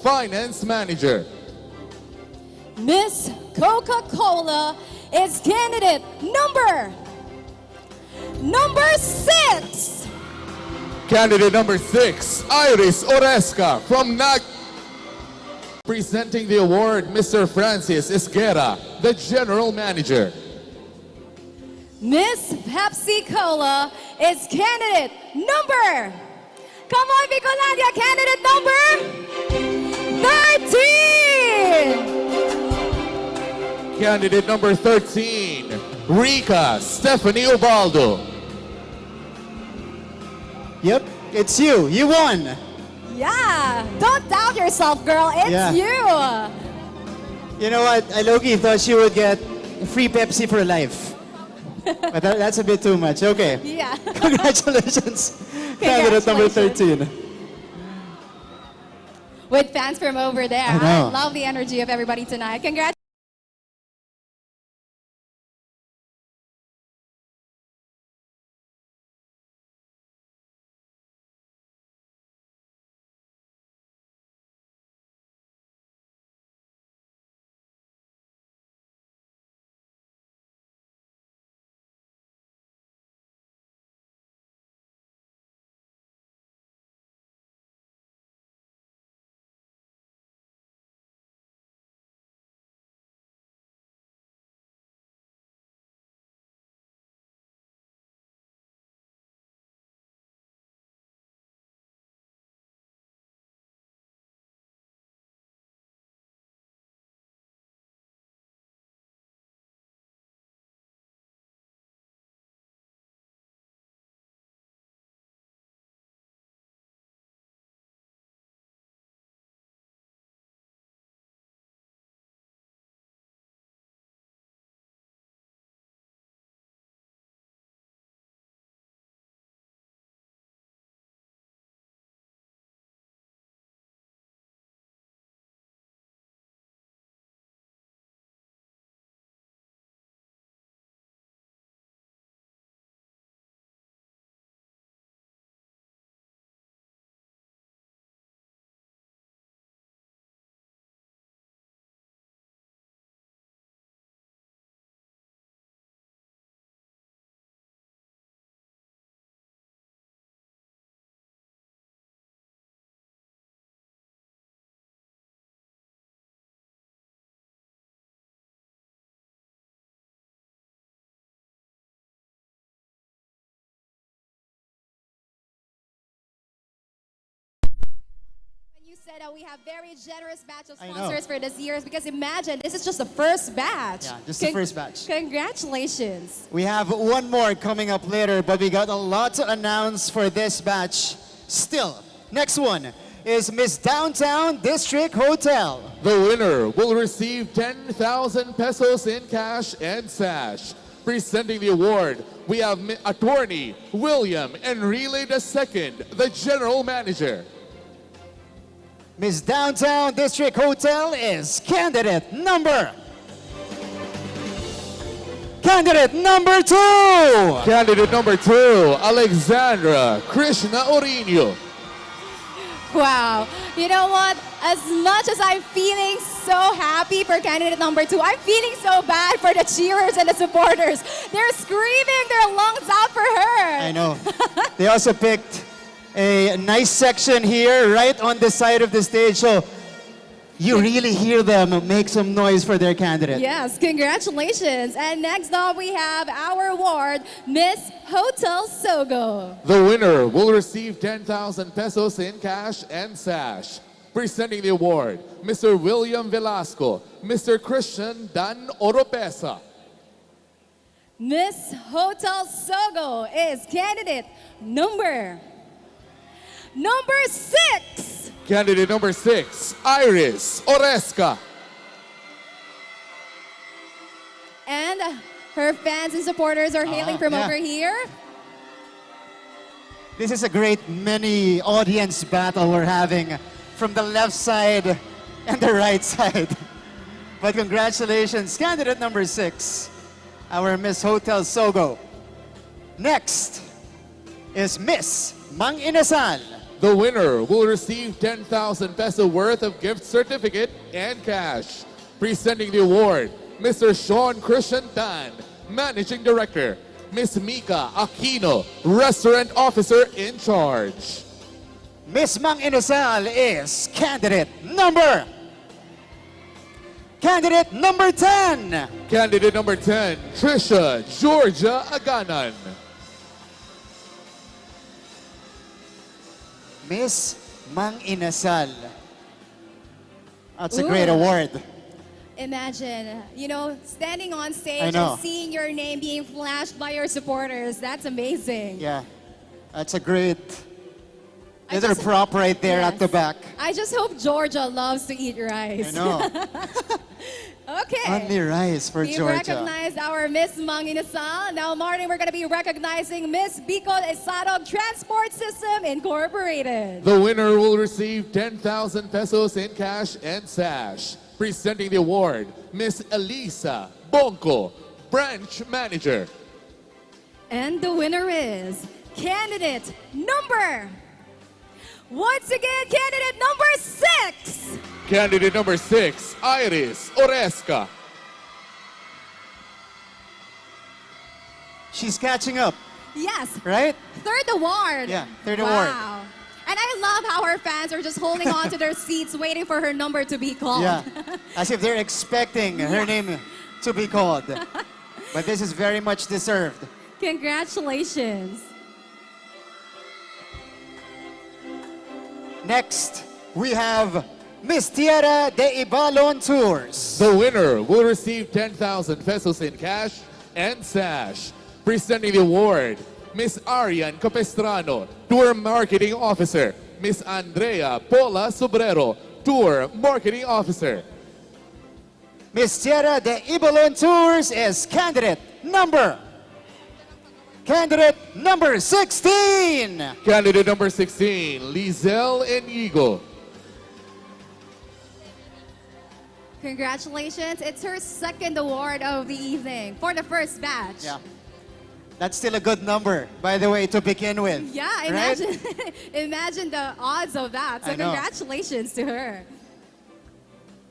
Finance Manager. Miss Coca-Cola is candidate number 6. Candidate number 6, Iris Oresca from NAG. Presenting the award, Mr. Francis Esguerra, the General Manager. Miss Pepsi Cola is candidate number, come on Bicolandia, candidate number 13. Candidate number 13, Rica Stephanie Ubaldo. Yep, it's you. You won. Yeah, don't doubt yourself, girl. It's Yeah. you. You know what? I low-key thought she would get free Pepsi for life. But that's a bit too much. Okay. Yeah. Congratulations. Candidate number 13. With fans from over there. I know. Love the energy of everybody tonight. Congrats. You said we have very generous batch of I know. sponsors for this year because imagine this is just the first batch. Yeah, just the first batch. Congratulations. We have one more coming up later, but we got a lot to announce for this batch. Still, next one is Miss Downtown District Hotel. The winner will receive 10,000 pesos in cash and sash. Presenting the award, we have Attorney William Enrile II, the General Manager. Miss Downtown District Hotel is candidate number 2. Candidate number 2, Alexandra Krishna Orino. Wow. You know what? As much as I'm feeling so happy for candidate number 2, I'm feeling so bad for the cheerers and the supporters. They're screaming their lungs out for her. I know. They also picked a nice section here right on the side of the stage, so you really hear them make some noise for their candidate. Yes, congratulations. And next up we have our award, Miss Hotel Sogo. The winner will receive 10,000 pesos in cash and sash. Presenting the award, Mr. William Velasco, Mr. Christian Dan Oropesa. Miss Hotel Sogo is candidate number 6. Candidate number 6, Iris Oresca. And her fans and supporters are hailing from yeah. over here. This is a great mini audience battle we're having from the left side and the right side. But congratulations, candidate number 6, our Miss Hotel Sogo. Next is Miss Mang Inasal. The winner will receive 10,000 peso worth of gift certificate and cash. Presenting the award, Mr. Sean Christian Tan, Managing Director. Miss Mika Aquino, Restaurant Officer in Charge. Miss Mang Inasal is candidate number 10. Candidate number 10, Trisha Georgia Aganan. Miss Mang Inasal. That's a Ooh. great award. Imagine, standing on I stage know. and seeing your name being flashed by your supporters. That's amazing. Yeah, that's a great I little just- prop right there at Yes. the back. I just hope Georgia loves to eat rice. I know. Okay. Only rice for We Georgia. recognized our Miss Mang Inasal. Now, Martin, we're going to be recognizing Miss Bicol Esarog Transport System Incorporated. The winner will receive 10,000 pesos in cash and sash. Presenting the award, Miss Elisa Bonco, Branch Manager. And the winner is candidate number, once again, candidate number 6. Candidate number 6, Iris Oresca. She's catching up, Yes, right? third award. Yeah, third wow. award. And I love how our fans are just holding on to their seats, waiting for her number to be called. Yeah, as if they're expecting her Yes. name to be called. But this is very much deserved. Congratulations. Next, we have Miss Tierra de Ibalon Tours. The winner will receive 10,000 pesos in cash and sash. Presenting the award, Miss Arian Capestrano, Tour Marketing Officer. Miss Andrea Pola Sobrero, Tour Marketing Officer. Miss Tierra de Ibalon Tours is candidate number 16. Candidate number 16, Lizelle Enigo. Congratulations. It's her second award of the evening for the first batch. Yeah. That's still a good number, by the way, to begin with. Yeah, right? imagine, imagine the odds of that. So I know. congratulations to her.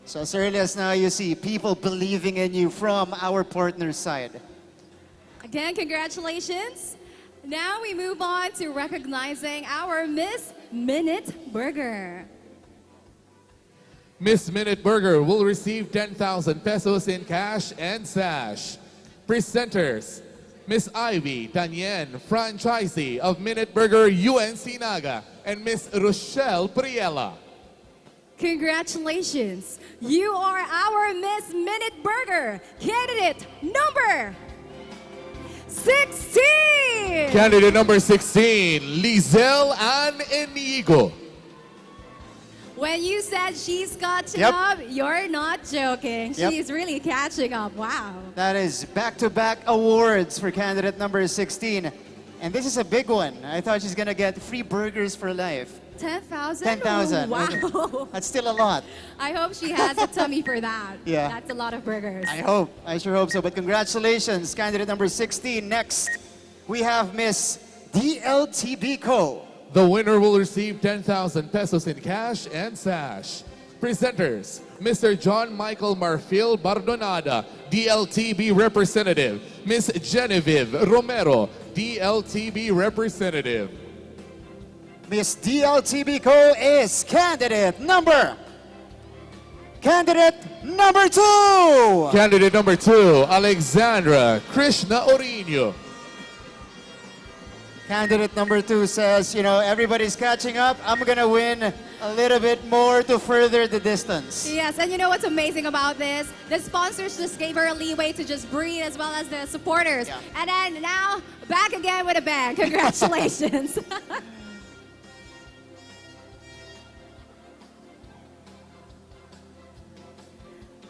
So as early as now, you see people believing in you from our partner side. Again, congratulations. Now we move on to recognizing our Miss Minute Burger. Miss Minute Burger will receive 10,000 pesos in cash and sash. Presenters, Miss Ivy Tanyen, franchisee of Minute Burger UNC Naga, and Miss Rochelle Priela. Congratulations. You are our Miss Minute Burger candidate number 16. Candidate number 16, Lizelle Ann Enigo. When you said she's catching Yep. up, you're not joking. Yep. She's really catching up. Wow. That is back-to-back awards for candidate number 16. And this is a big one. I thought she's gonna get free burgers for life. 10,000? 10,000. Wow. That's still a lot. I hope she has a tummy for that. Yeah. That's a lot of burgers. I hope. I sure hope so. But congratulations, candidate number 16. Next, we have Miss DLTB Co. The winner will receive 10,000 pesos in cash and sash. Presenters, Mr. John Michael Marfil Bardonada, DLTB representative. Miss Genevieve Romero, DLTB representative. Miss DLTB Co. is candidate number 2. Candidate number 2, Alexandra Krishna Orino. Candidate number 2 says, everybody's catching up. I'm gonna win a little bit more to further the distance. Yes, and you know what's amazing about this? The sponsors just gave her a leeway to just breathe, as well as the supporters. Yeah. And then now, back again with a bang. Congratulations.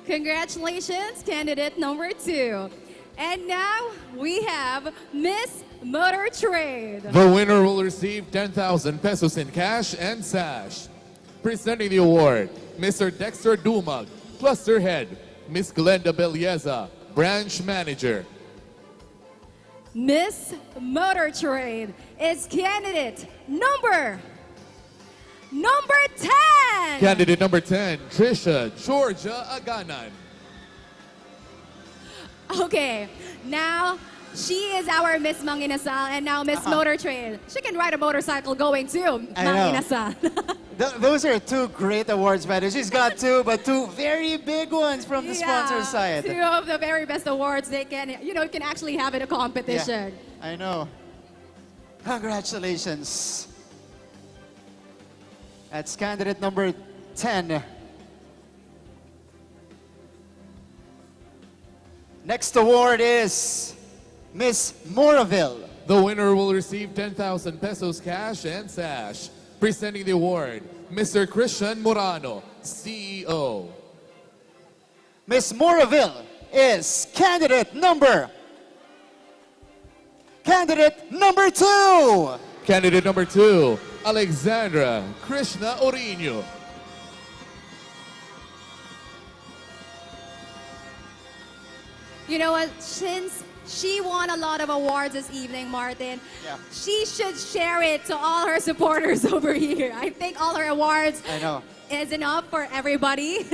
Congratulations, candidate number 2. And now we have Miss Motor Trade. The winner will receive 10,000 pesos in cash and sash. Presenting the award, Mr. Dexter Dumag, Cluster Head. Miss Glenda Belleza, Branch Manager. Miss Motor Trade is candidate number number 10. Candidate number 10, Trisha Georgia Aganan. Okay, now she is our Miss Manginasal and now Miss Motor Trail. She can ride a motorcycle going to I know. Manginasal. Those are two great awards, Betty. She's got two, but two very big ones from the sponsor side. Two of the very best awards they can, you can actually have in a competition. I know. Congratulations. That's candidate number 10. Next award is Miss Moraville. The winner will receive 10,000 pesos cash and sash. Presenting the award, Mr. Christian Morano, CEO. Miss Moraville is candidate number 2. Candidate number 2, Alexandra Krishna Orino. You know what? Since she won a lot of awards this evening, Martin, she should share it to all her supporters over here. I think all her awards I know. is enough for everybody.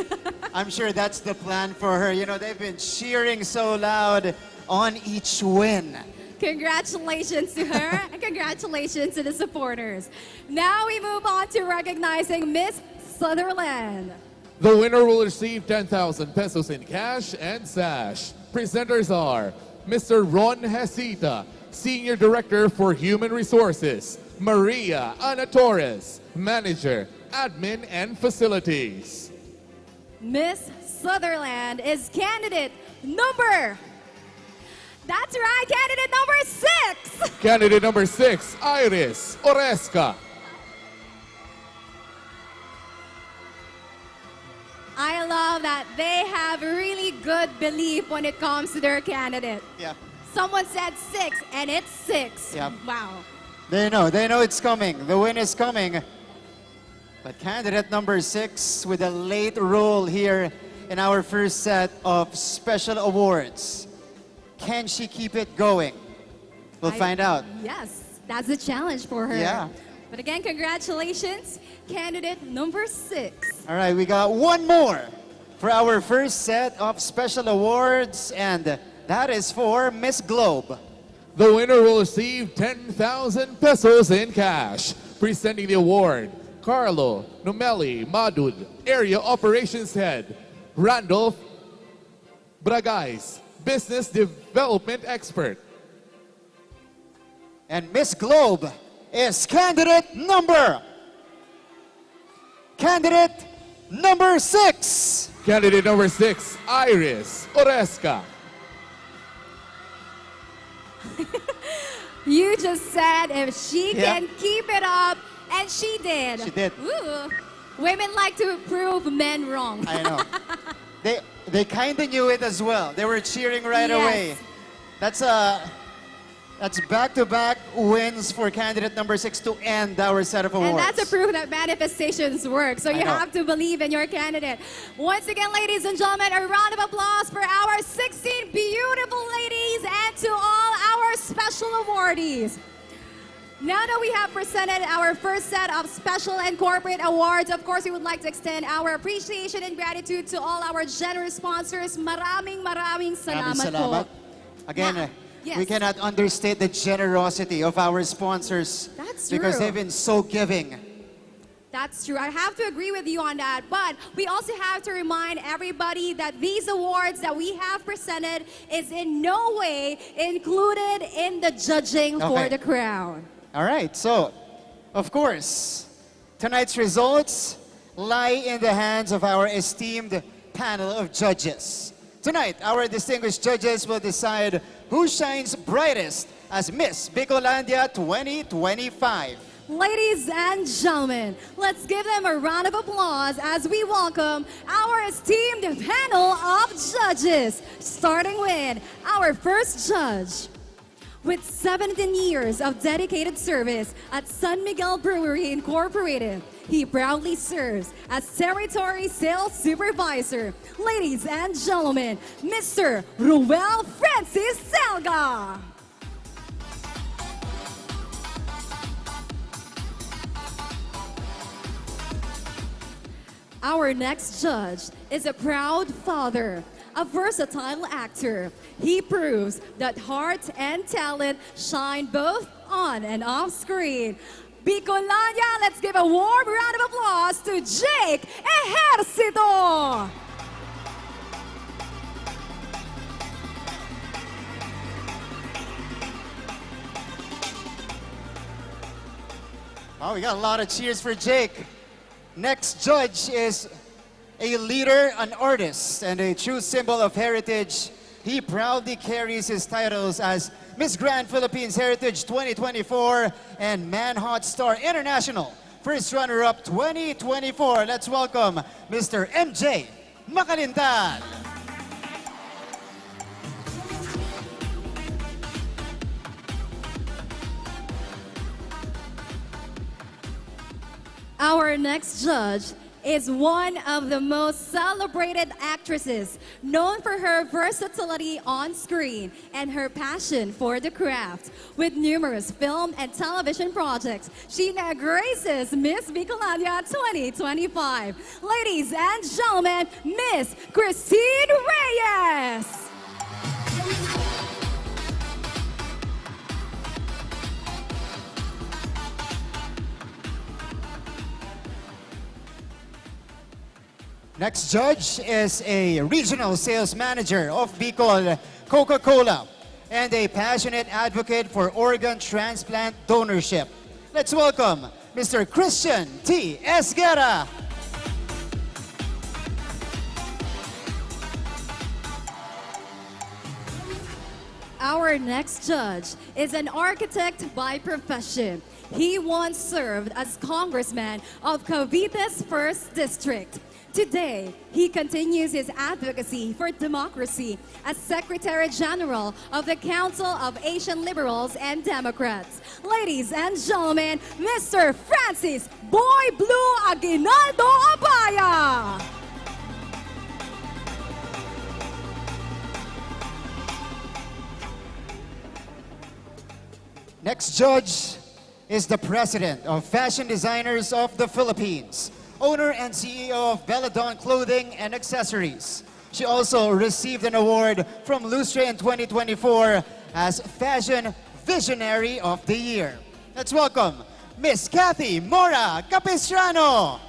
I'm sure that's the plan for her. You know, they've been cheering so loud on each win. Congratulations to her and congratulations to the supporters. Now we move on to recognizing Miss Sutherland. The winner will receive 10,000 pesos in cash and sash. Presenters are Mr. Ron Hasita, Senior Director for Human Resources, Maria Ana Torres, Manager, Admin and Facilities. Miss Sutherland is candidate number. That's right, candidate number 6. Candidate number 6, Iris Oresca. I love that they have really good belief when it comes to their candidate. Yeah. Someone said 6 and it's 6. Yeah. Wow. They know it's coming. The win is coming. But candidate number 6 with a late roll here in our first set of special awards. Can she keep it going? We'll find out. Yes, that's a challenge for her. Yeah. But again, congratulations, candidate number 6. All right, we got one more for our first set of special awards, and that is for Miss Globe. The winner will receive 10,000 pesos in cash. Presenting the award, Carlo Numeli Madud, Area Operations Head, Randolph Bragais, Business Development Expert. And Miss Globe is candidate number 6. Candidate number 6, Iris Oresca. You just said if she can keep it up, and she did. She did. Ooh. Women like to prove men wrong. I know. They kind of knew it as well. They were cheering right Yes. away. That's back-to-back wins for candidate number 6 to end our set of awards. And that's a proof that manifestations work. So you know. have to believe in your candidate. Once again, ladies and gentlemen, a round of applause for our 16 beautiful ladies and to all our special awardees. Now that we have presented our first set of special and corporate awards, of course, we would like to extend our appreciation and gratitude to all our generous sponsors. Maraming salamat, Salamat. po. Again, Yes. we cannot understate the generosity of our sponsors. That's because true. they've been so giving. That's true. I have to agree with you on that. But we also have to remind everybody that these awards that we have presented is in no way included in the judging for Okay. the crown. All right, so, of course, tonight's results lie in the hands of our esteemed panel of judges. Tonight, our distinguished judges will decide who shines brightest as Miss Bicolandia 2025. Ladies and gentlemen, let's give them a round of applause as we welcome our esteemed panel of judges, starting with our first judge. With 17 years of dedicated service at San Miguel Brewery Incorporated, he proudly serves as Territory Sales Supervisor. Ladies and gentlemen, Mr. Ruel Francis Selga. Our next judge is a proud father, a versatile actor. He proves that heart and talent shine both on and off screen. Bicolania, let's give a warm round of applause to Jake Ejercito! Oh, we got a lot of cheers for Jake. Next judge is a leader, an artist, and a true symbol of heritage. He proudly carries his titles as Miss Grand Philippines Heritage 2024 and Manhot Star International First Runner-Up 2024. Let's welcome Mr. MJ Makalintan. Our next judge is one of the most celebrated actresses, known for her versatility on screen and her passion for the craft. With numerous film and television projects, she now graces Miss Bicolania 2025. Ladies and gentlemen, Miss Christine Reyes. Next judge is a regional sales manager of Bicol Coca-Cola and a passionate advocate for organ transplant donorship. Let's welcome Mr. Christian T. Esguerra. Our next judge is an architect by profession. He once served as congressman of Cavite's 1st District. Today, he continues his advocacy for democracy as Secretary General of the Council of Asian Liberals and Democrats. Ladies and gentlemen, Mr. Francis Boy Blue Aguinaldo Abaya. Next judge is the President of Fashion Designers of the Philippines, owner and CEO of Belladon Clothing and Accessories. She also received an award from Lustre in 2024 as Fashion Visionary of the Year. Let's welcome Miss Kathy Mora Capistrano.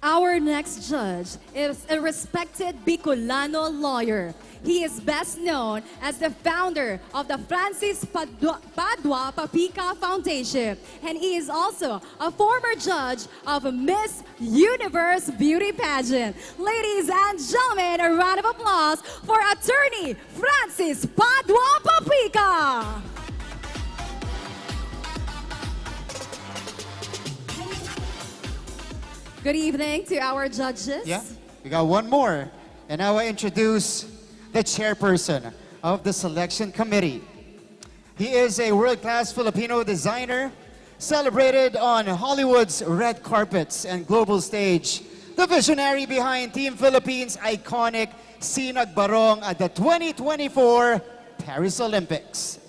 Our next judge is a respected Bicolano lawyer. He is best known as the founder of the Francis Padua Papica Foundation, and he is also a former judge of Miss Universe Beauty Pageant. Ladies and gentlemen, a round of applause for attorney Francis Padua Papica. Good evening to our judges. Yeah, we got one more. And now I introduce the chairperson of the selection committee. He is a world-class Filipino designer, celebrated on Hollywood's red carpets and global stage. The visionary behind Team Philippines' iconic Sinag Barong at the 2024 Paris Olympics.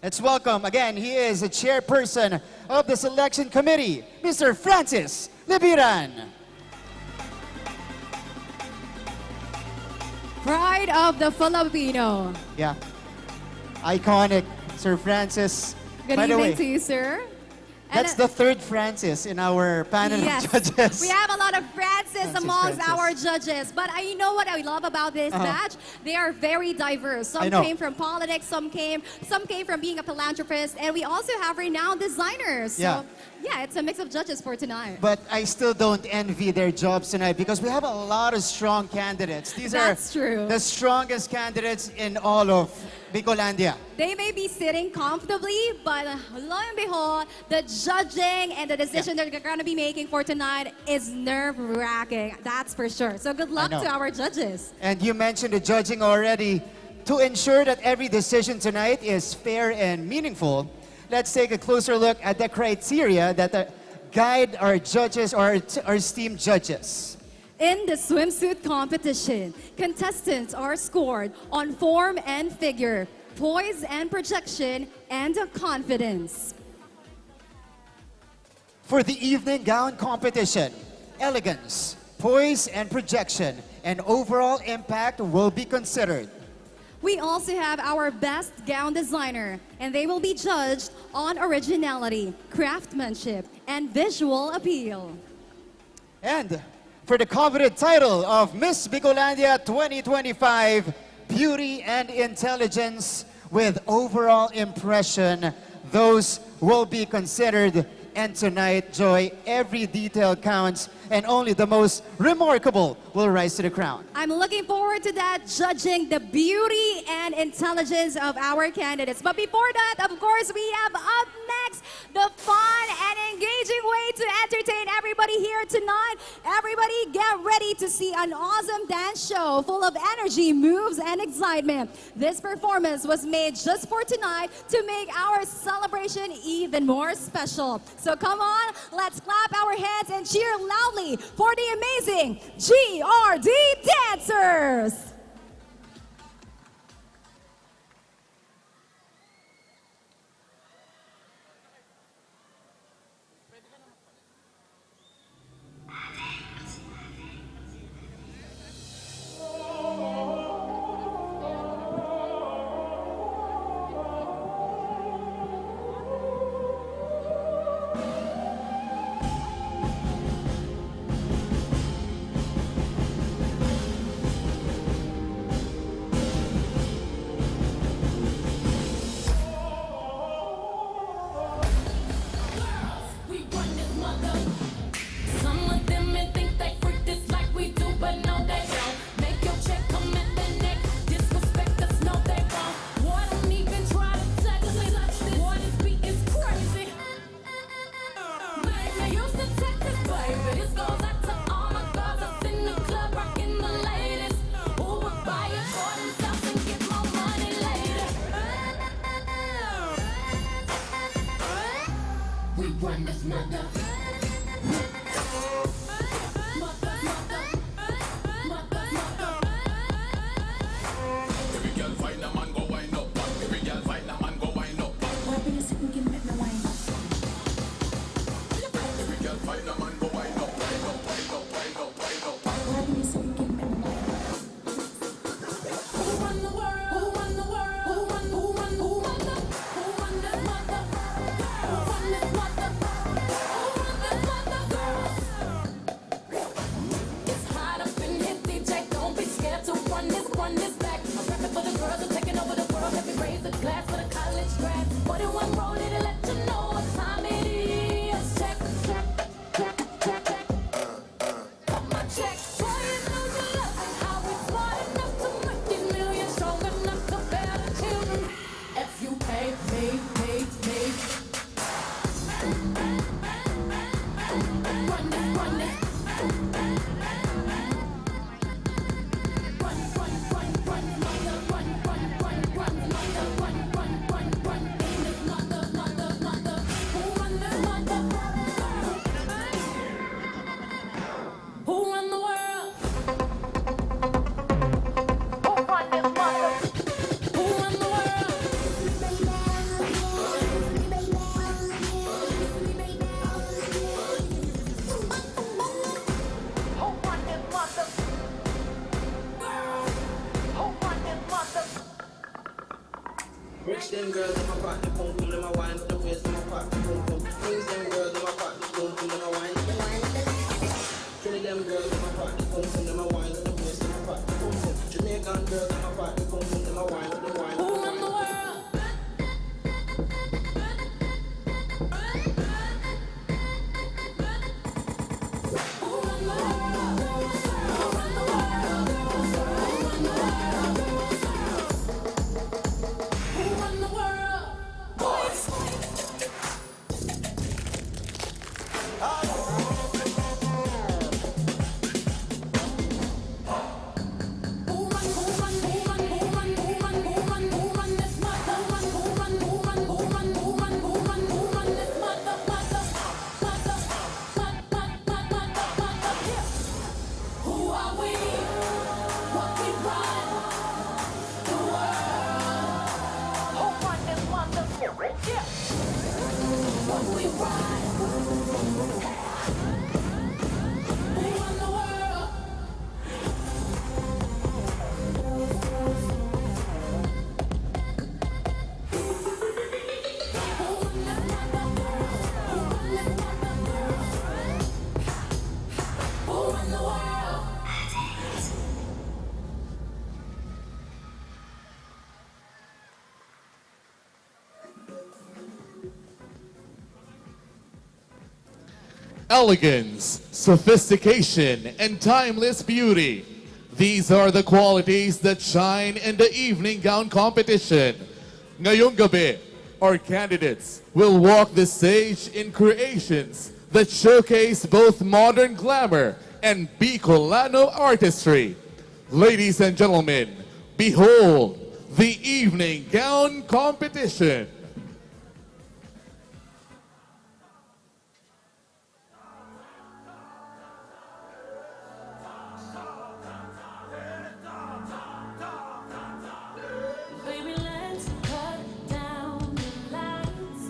Let's welcome, again, he is the chairperson of the selection committee, Mr. Francis Libiran. Pride of the Filipino. Yeah. Iconic, Sir Francis. Good By the evening way, to you, sir. that's the third Francis in our panel Yes, of judges. we have a lot of Francis amongst Francis. our judges. But you know what I love about this batch? They are very diverse. I Some know. came from politics, some came from being a philanthropist, and we also have renowned designers. Yeah. So, yeah, it's a mix of judges for tonight. But I still don't envy their jobs tonight because we have a lot of strong candidates. These That's are true. the strongest candidates in all of Bicolandia. They may be sitting comfortably, but lo and behold, the judging and the decision they're going to be making for tonight is nerve-wracking. That's for sure. So good luck know. to our judges. And you mentioned the judging already. To ensure that every decision tonight is fair and meaningful, let's take a closer look at the criteria that guide our judges or our esteemed judges. In the swimsuit competition, contestants are scored on form and figure. poise and projection, and confidence. For the evening gown competition, elegance, poise and projection, and overall impact will be considered. We also have our best gown designer, and they will be judged on originality, craftsmanship, and visual appeal. And for the coveted title of Miss Bicolandia 2025, Beauty and Intelligence with overall impression, those will be considered. And tonight, Joy, every detail counts, and only the most remarkable will rise to the crown. I'm looking forward to that, judging the beauty and intelligence of our candidates. But before that, of course, we have up next the fun and engaging way to entertain everybody here tonight. Everybody get ready to see an awesome dance show full of energy, moves, and excitement. This performance was made just for tonight to make our celebration even more special. So come on, let's clap our hands and cheer loudly for the amazing GRD dancers. Rich them girls in my party, boom boom, them a wine with the waist in my party, boom boom. Queens them girls in my party, boom boom, them a wine. Trinity them girls in my party, boom boom, them a wine with the waist in my party, boom boom. Jamaican girls in my party, boom boom, them a wine with the wine. Who run the world? Who run elegance, sophistication, and timeless beauty. These are the qualities that shine in the evening gown competition. Ngayong gabi, our candidates will walk the stage in creations that showcase both modern glamour and Bicolano artistry. Ladies and gentlemen, behold the evening gown competition. Baby, let's cut down the lights.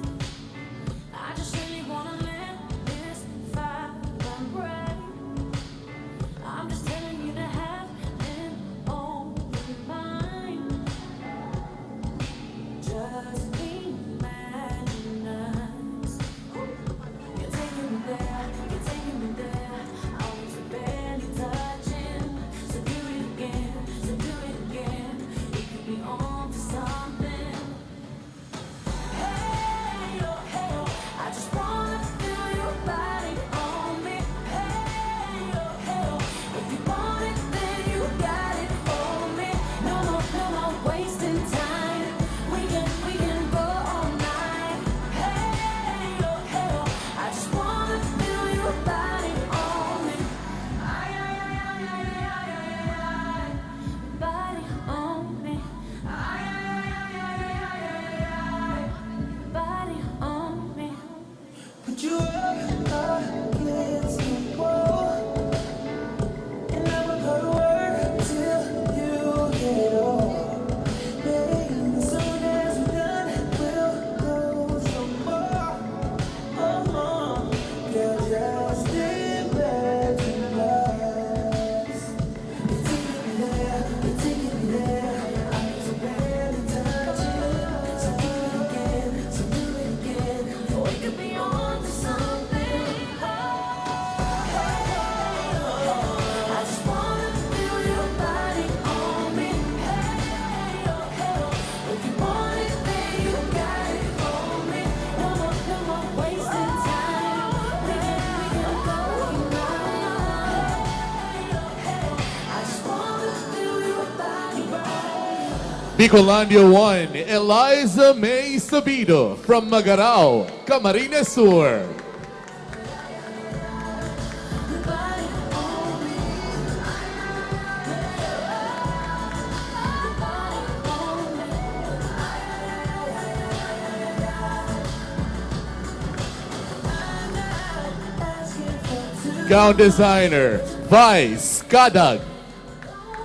I just really wanna let this fire burn bright. I'm just telling you to have an open mind. Just imagine us. You're taking me there, you're taking me there. I was barely touching. So do it again, so do it again. It could be on to something. Hey, oh, hey, oh. I just wanna feel your body on me. Hey, oh, hey, oh. If you want it, then you got it. Hold me. No more wasting time. We can go all night. Hey, oh, hey, oh. I just wanna feel your body on me. Ay, ay, ay, ay, ay, ay, ay, ay. Body on me. Ay, ay, ay, ay, ay, ay, ay, ay. Body on me. Put you up against the wall, and I will go to work till you get home. Baby, as soon as we're done, we'll go some more. Girl, just imagine us. You're taking me there, you're taking me there. I'm so barely touching. So do it again, so do it again. We could be on to something. I just wanna feel your body on me. Hey, oh, hey, oh. If you want it, then you got it. Hold me. No more wasting time. We can go all night. Hey, oh, hey, oh. I just wanna feel your body on me. Bicolandia 1, Eliza May Sabido from Magarao, Camarines Sur. Body on me. Body on me. Gown designer, Vice Kadag.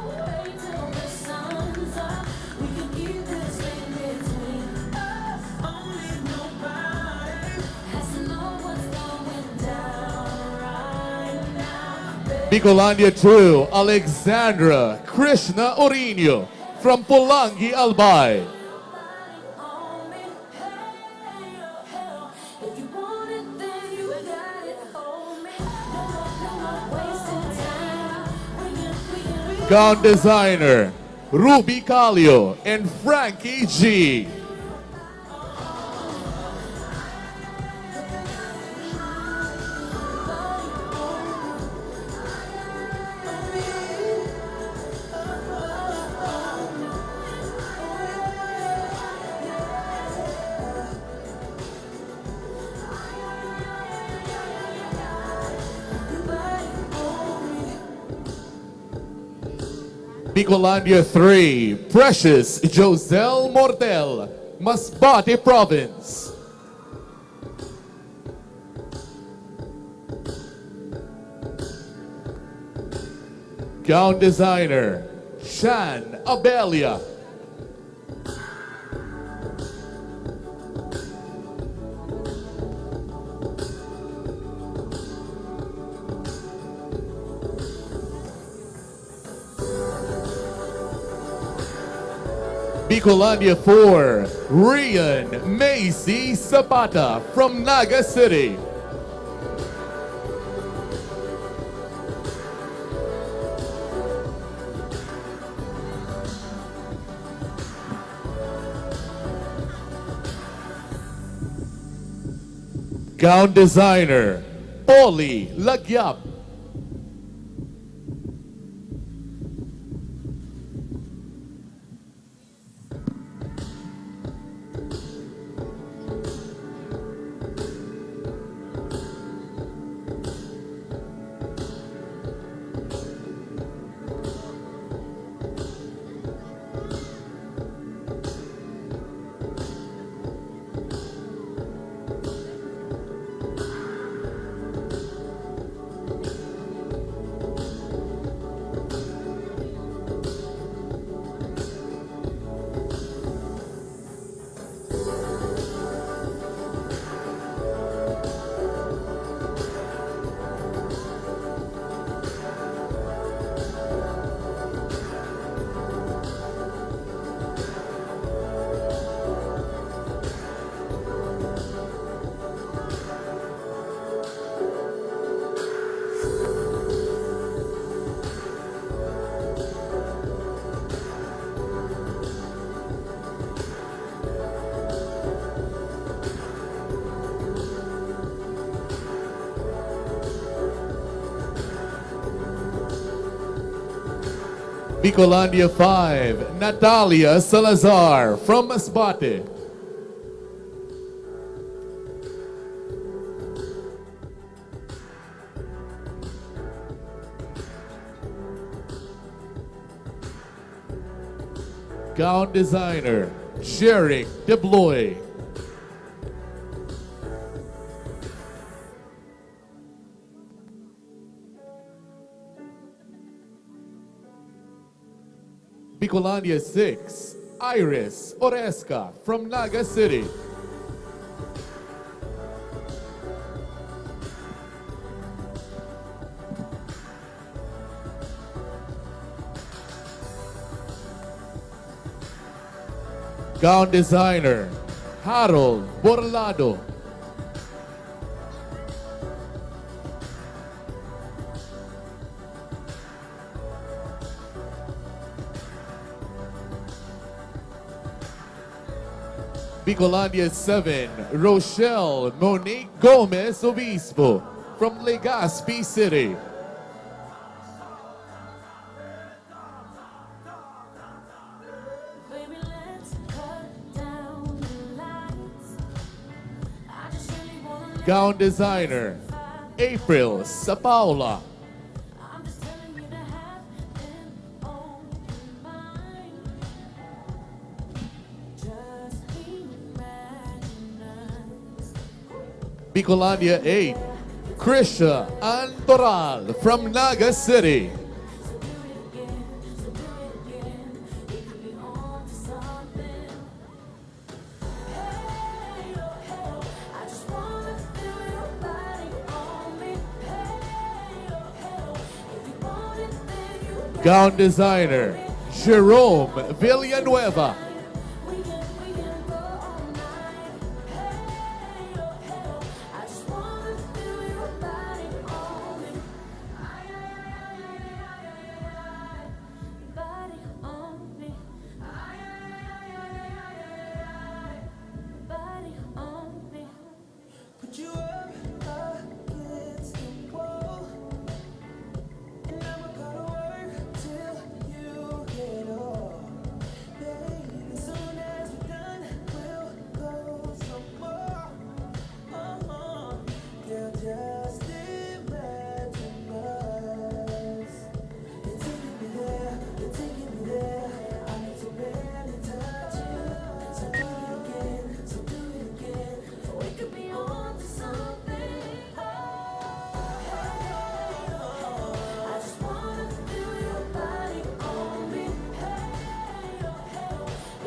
Wait till the sun's up. We can keep this in between us. Only nobody has to know what's going down right now. Bicolandia 2, Alexandra Krishna Orino from Pulangi, Albay. On me. Hey, oh, hey, oh. If you want it, then you got it. Hold me. No more wasting time. We can Gown designer, Ruby Calio and Frankie G. Bicolandia 3, Precious Joselle Mortel, Masbate Province. Gown designer, Shan Abelia. Bicolandia 4, Rian Macy Zapata from Naga City. Gown designer, Polly Lagyap. Bicolandia 5, Natalia Salazar from Masbate. Gown designer, Jerick DeBloy. Bicolandia 6, Iris Oresca from Naga City. Gown designer, Harold Borlado. Bicolandia 7, Rochelle Monique Gomez Obispo from Legazpi City. Baby, let's cut down the lights. I just really wanna Gown designer, April Sapaula. I'm just telling you to have an open mind. Just imagine us. Bicolandia 8, Krisha Antoral from Naga City. So do it again. You could be on to something. Hey, oh, hey, I just wanna feel your body on me. Hey, oh, hey, if you want it, then you got Gown designer, Jerome Villanueva. We can go all night. Hey, oh, hey, I just wanna feel your body on me. Ay, ay, ay, ay, ay, ay, ay, your body on me. Ay, ay, ay, ay, ay, ay, ay, your body on me. Put you up against the wall, and I'ma go to work till you get off. Baby, as soon as we're done, we'll go some more. Girl, just imagine us. You're taking me there, you're taking me there. I need to barely touch you. So do it again, so do it again. We could be on to something. I just wanna feel your body on me. Hey, oh, hey,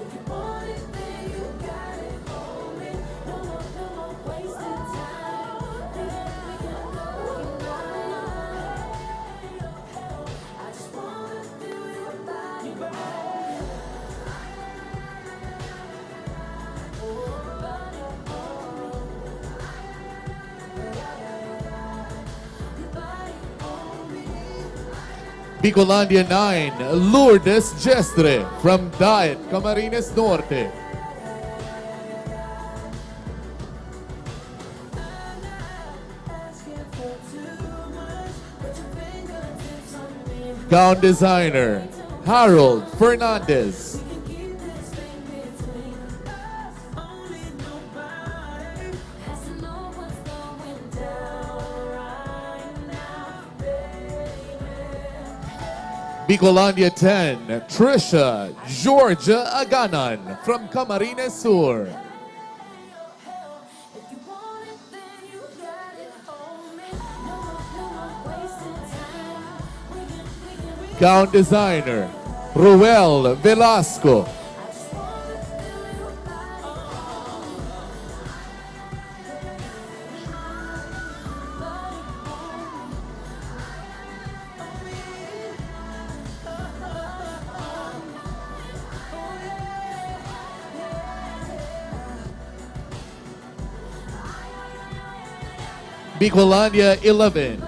if you want it, then you got it on me. No more wasted time. We can go all night. Hey, oh, hey, I just wanna feel your body on me. Bicolandia 9, Lourdes Gestre from Daet, Camarines Norte. Asking for Gown designer, Harold Fernandez. Keep this thing between us. Only nobody has to know what's going down right now, baby. Bicolandia 10, Trisha Georgia Aganan from Camarines Sur. If you want it, then you got it. Hold me. No more wasting time. We can. Gown designer, Ruel Velasco. I just wanna feel your body on me. Bicolandia 11,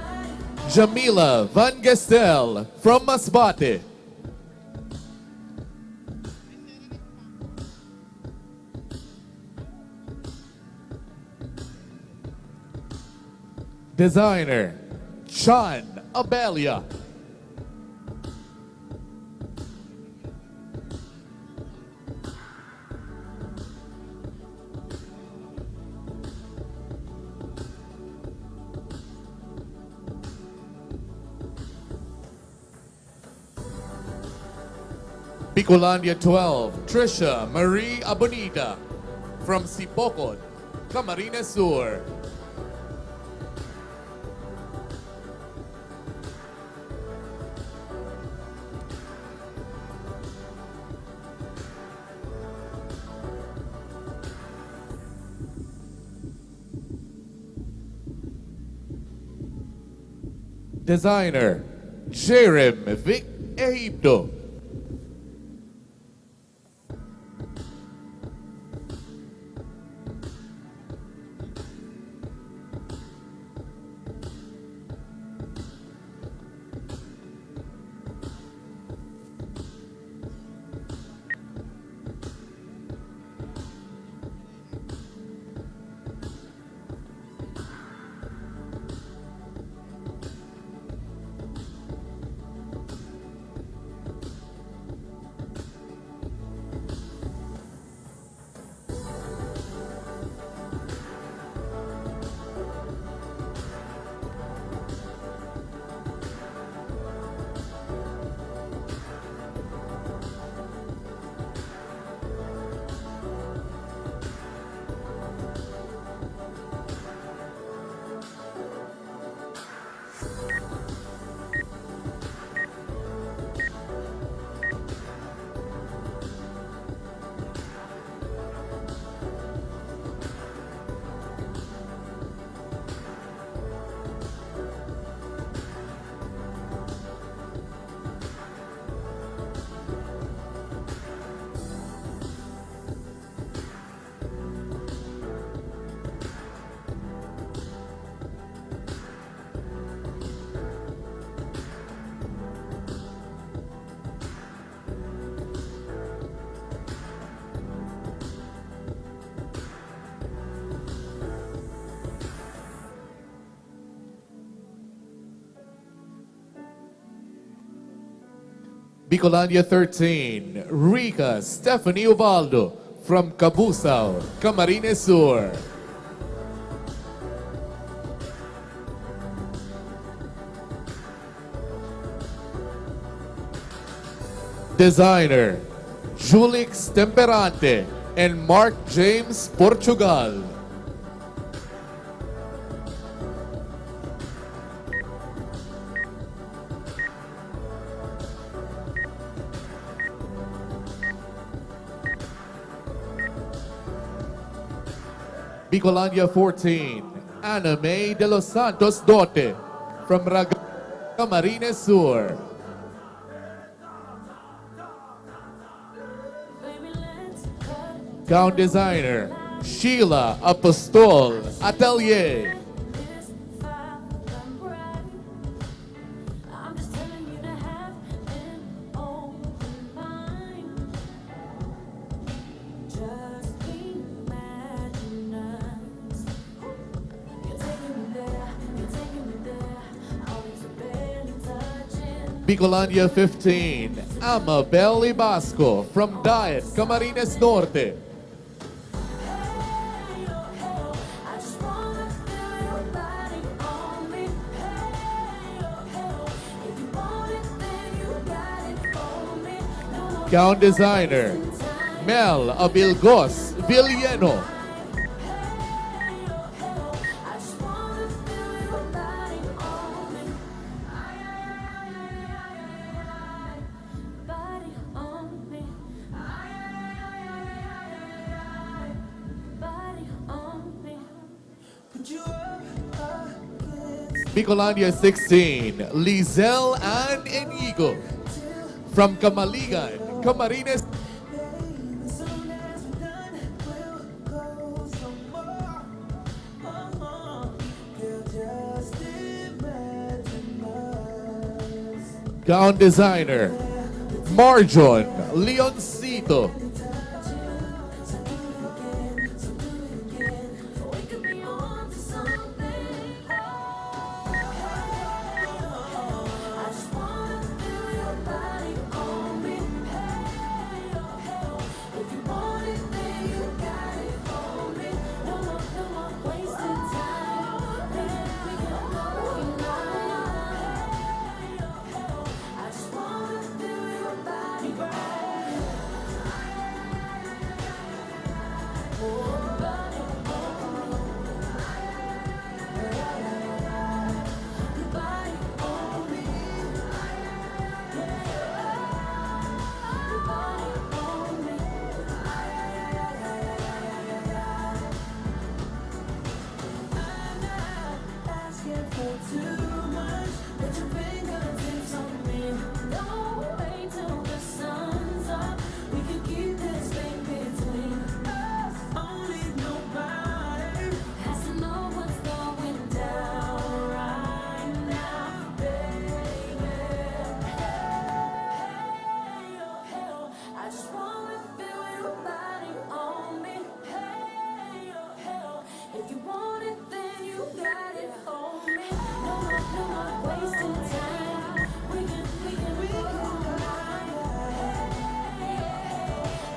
Jamila Van Gestel from Masbate. Designer, Chan Abelia. Bicolandia 12, Trisha Marie Abonita from Sipocod, Camarines Sur. Designer, Jerem Vic Egipto. Bicolandia 13, Rica Stephanie Ubaldo from Cabusao, Camarines Sur. Designer, Julix Temperante and Mark James Portugal. Bicolandia 14, Ana May de los Santos Dote from Camarines Sur. Baby, let's cut Gown designer, Sheila Apostol Atelier. this fire and bright. I'm just telling you to have an open mind. Just imagine us. You're taking me there, all it's barely touching. Bicolandia 15, Amabel Ibasco from Diet, Camarines Norte. I just wanna feel your body on me. Hey, if you want it, then you got it for me. No more Gown designer, Mel Abilgos Villeno. I just wanna feel your body on me. Body on me. Body on me. Put you up against Bicolandia 16, Lizelle Ann Enigo from Camaligan, Camarines. as soon as we're done, we'll go some more. Girl, just imagine us. Gown designer, Marjon Leoncito. We could be on to something. I just wanna feel your body on me. If you want it, then you got it for me. No more wasting time. We can go tonight. I just wanna feel your body. Body on me. Your body on me. I'm not asking for too much. Put your fingertips on me. Don't wait till the sun's up. We can keep this thing between us. Only nobody has to know what's going down right now, baby. Hey, I just wanna feel your body on me. Hey, if you want it, then you got it on me. No more wasting time. We can go right.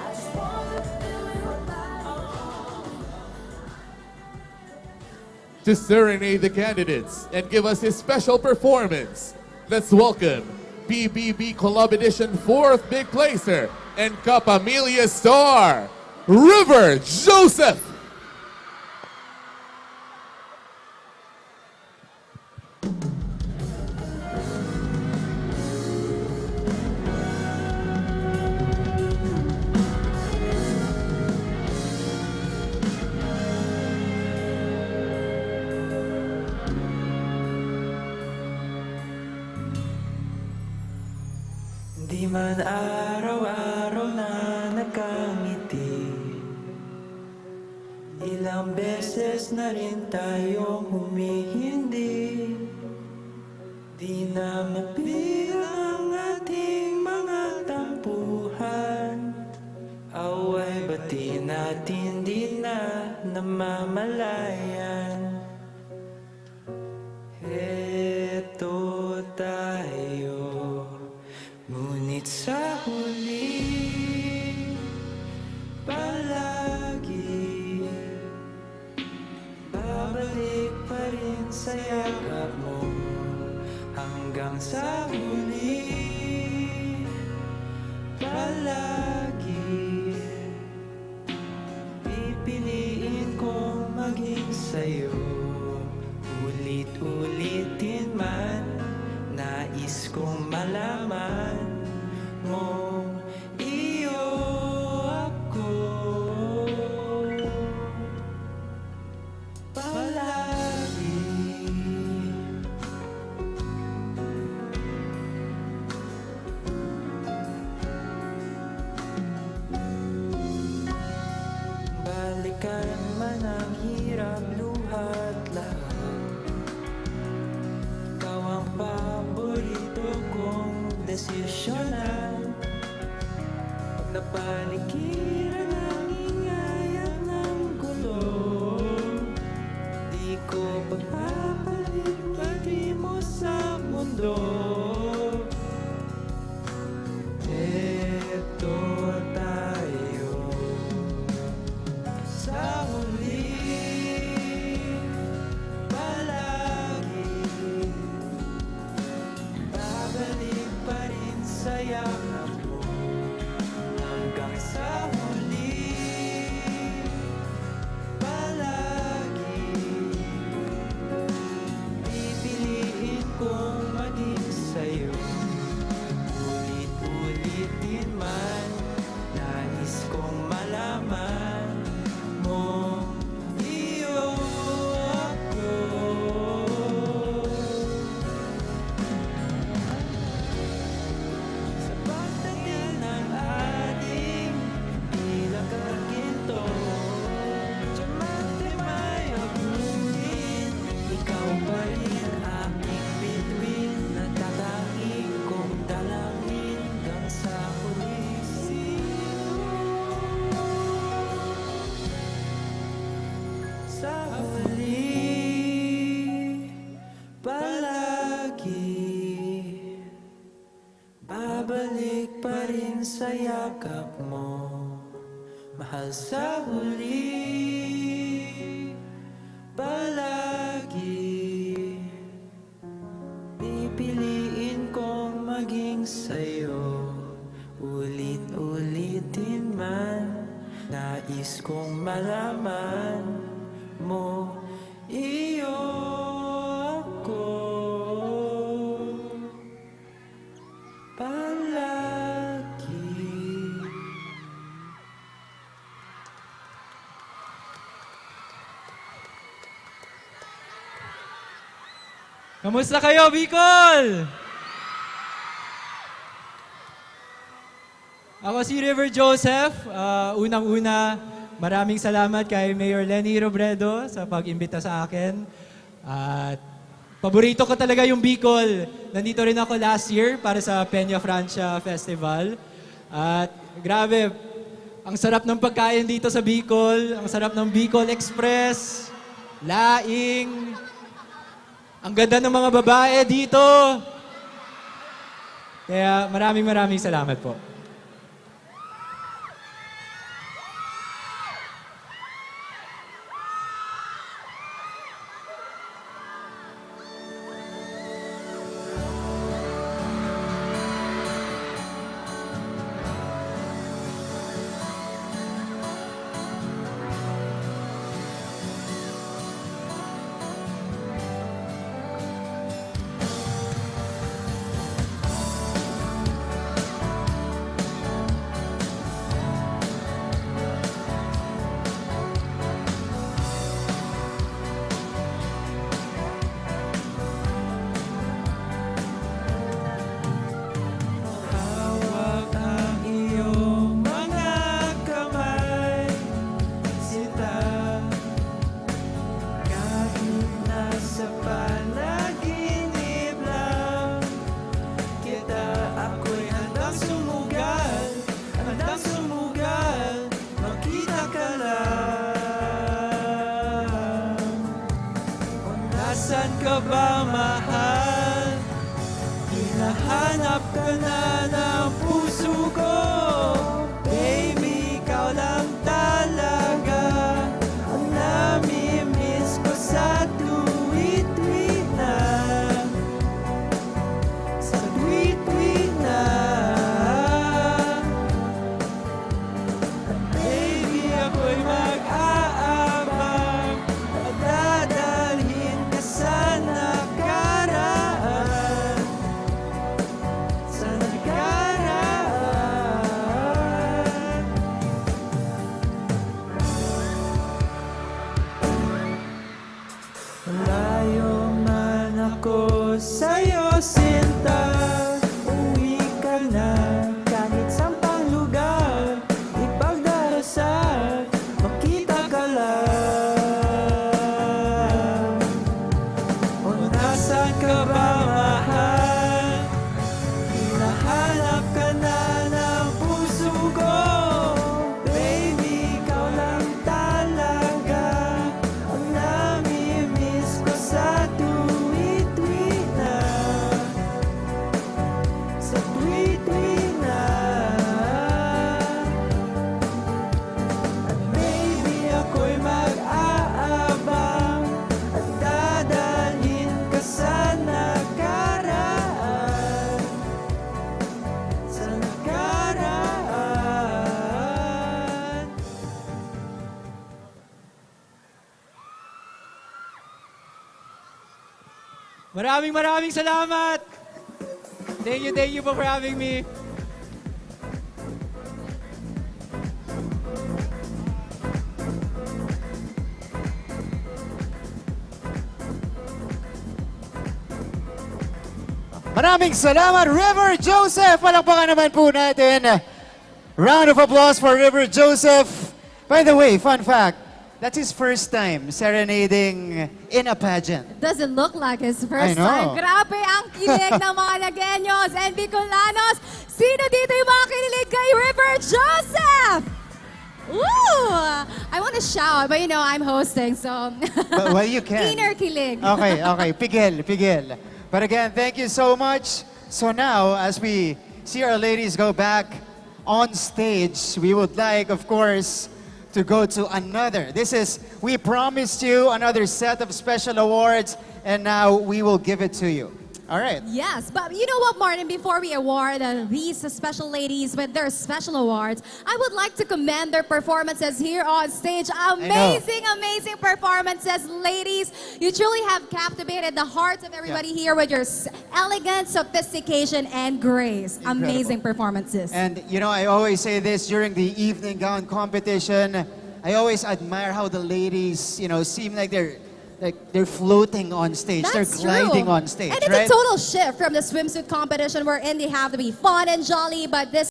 I just wanna feel your body. To serenade the candidates and give us a special performance, let's welcome BBB Collab Edition 4th Big Placer and Capamelia star, River Joseph. Di man araw-araw na nakangiti, ilang beses na rin tayong humihindi. Di na mabilang ang ating mga tampuhan, away bati natin di na namamalayan. Heto tayo, ngunit sa huli, palagi babalik pa rin sa yakap mo. Hanggang sa huli, palagi pipiliin kong maging sa'yo. Ulit-ulitin man, nais kong malaman mo, iyo ako palagi. Balikan man ang hirap luha sa huli palagi babalik pa rin sa yakap mo, mahal sa huli palagi pipiliin kong maging sa'yo, ulit-ulitin man. Nais kong malaman mo, iyo ako palagi. Kamusta kayo, Bicol? Ako si River Joseph. Unang-una, maraming salamat kay Mayor Lenny Robredo sa pag-imbita sa akin. At paborito ko talaga yung Bicol. Nandito rin ako last year para sa Peña Francia Festival. At grabe, ang sarap ng pagkain dito sa Bicol. Ang sarap ng Bicol Express, laing. Ang ganda ng mga babae dito. Kaya maraming salamat po. Hawak ang iyong mga kamay, sita. Kahit nasa panaginip lang kita, ako'y handang sumugal, makita ka lang. Kung nasan ka ba, mahal? Hinahanap ka na ng puso ko, baby, ikaw lang talaga ang nami-miss ko sa tuwit-tuwit na, sa tuwit-tuwit na. At baby, ako'y mag-aabang, dadalhin ka sa nakaraan, sa nakaraan. Layo man ako sa'yo, sinta, uwi ka na. Kahit sampang lugar, ipagdarasal, makita ka lang. Kung nasan ka ba, mahal? Hinahanap ka na ng puso ko, baby, ikaw lang talaga ang nami-miss ko sa tuwit-tuwit na, sa tuwit-tuwit na. At baby, ako'y mag-aabang at dadalhin ka sa nakaraan, sa nakaraan. Maraming salamat! Thank you po for having me. Maraming salamat, River Joseph! Palakpakan naman po natin. Round of applause for River Joseph. By the way, fun fact, that's his first time serenading in a pageant. Doesn't look like his I first know. time. Grabe ang kilig ng mga Lagueños and Bicolanos. Sino dito yung mga kinilig kay River Joseph? Ooh! I want to shout, but you know, I'm hosting, so... But, well, you can. Inner kilig. Okay, okay. Pigil. But again, thank you so much. So now, as we see our ladies go back on stage, we would like, of course, to go to another. We promised you another set of special awards, and now we will give it to you. All right. Yes, but you know what, Martin? Before we award these special ladies with their special awards, I would like to commend their performances here on stage. Amazing performances, ladies. You truly have captivated the hearts of everybody here with your elegance, sophistication, and grace. Incredible. Amazing performances. And you know, I always say this during the evening gown competition. I always admire how the ladies, you know, seem like they're floating on stage. That's they're gliding true. on stage, And it's right? a total shift from the swimsuit competition wherein they have to be fun and jolly, but this